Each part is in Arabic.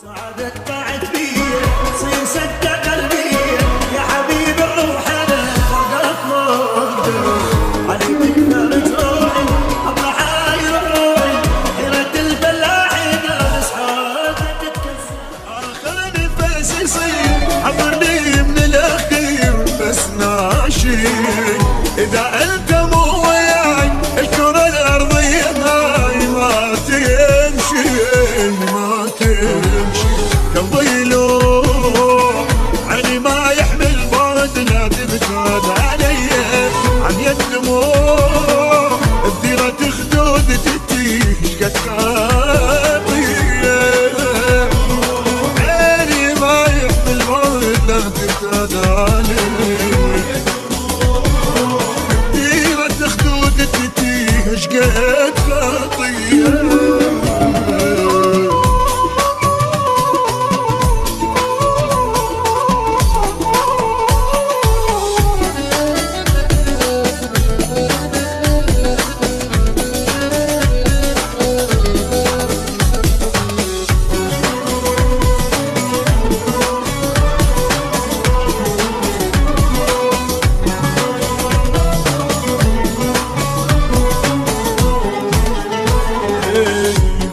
سعادة طاعت بيه صير سدة قلبي يا حبيب الروح انا فقط ما اقدر عليك نار روحي ابغى حاير روحي حيرة الفلاحين اصحابك تتكسر اخر نفس يصير حضرني من الاخير بس ناشي اذا انت مو وياي الكرة الارضية هاي ما تمشي ما تمشي قلبي لو عيني ما يحمل بعد لا تبتعد علي عن يد دموع بديرة خدود تتيش قد خاطيه عيني ما يحمل بعد لا تبتعد علي بديرة خدود تتيش قد خاطيه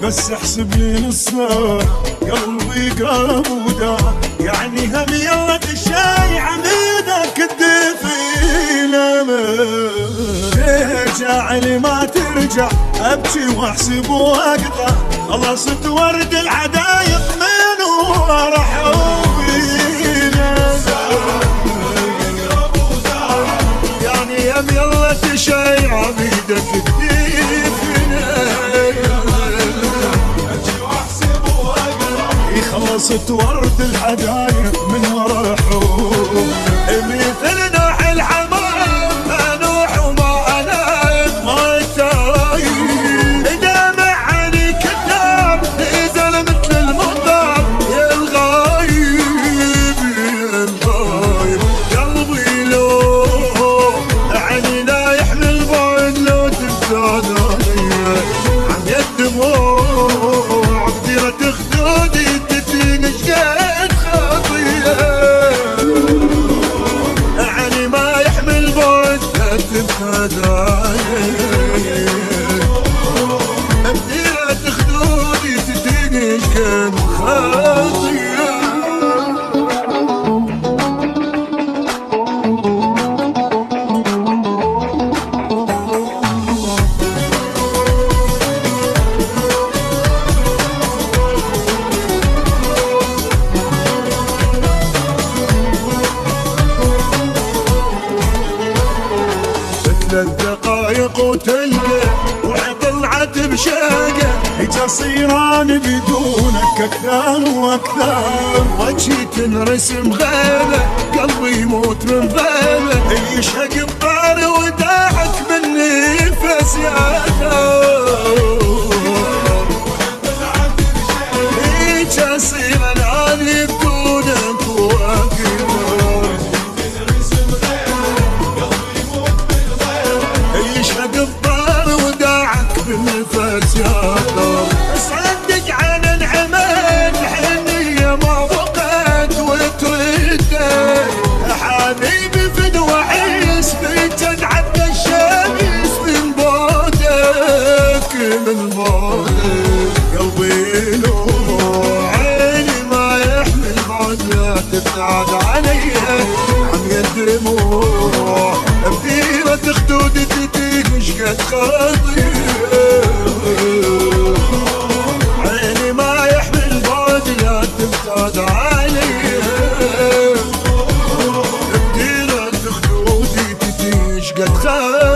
بس احسب لي نصها قلبي قرب ودا يعني هم يلا الشاي عميدك الدفينة ترجع لي ما ترجع ابكي واحسب واقطع خلصت ورد العدايق من ورا حبينا يعني هم يلا الشاي عميدك الدفينة خلصت ورد الحدايق من ورا حب مثل نوح الحمام انوح وما انام ما تايب دامع عني كذاب نزل مثل المطر يا الغايب يا الغايب قلبي لو عيني لا يحمل بعد لو تبتعد علي عن يد دموع بديرة خدودي نشقت خطيه يعني ما يحمل بعد لا تبعد علي بديرة خدودي تتنش كان خطيه دقايق وتلقى وطلعت بشاقة صيران بدونك اكثر واكثر وجهي تنرسم غيبة قلبي يموت من غيبة يشهق بطاري وداعك من نفس يا ثور صيران عالي بدونك واكثر بالنفس يا طار صدق عن العمل حنية ما وقت وتردد حبيبي فدوى عيس بتنعد الشمس من بعدك من بعدك قلبي له عيني ما يحمل بعد لا تبتعد علي عم يد دموع بديرة خدودي تتيش قد خاطيه عيني ما يحمل بعد لا تبتعد علي بديرة خدودي تتيش قد خاطيه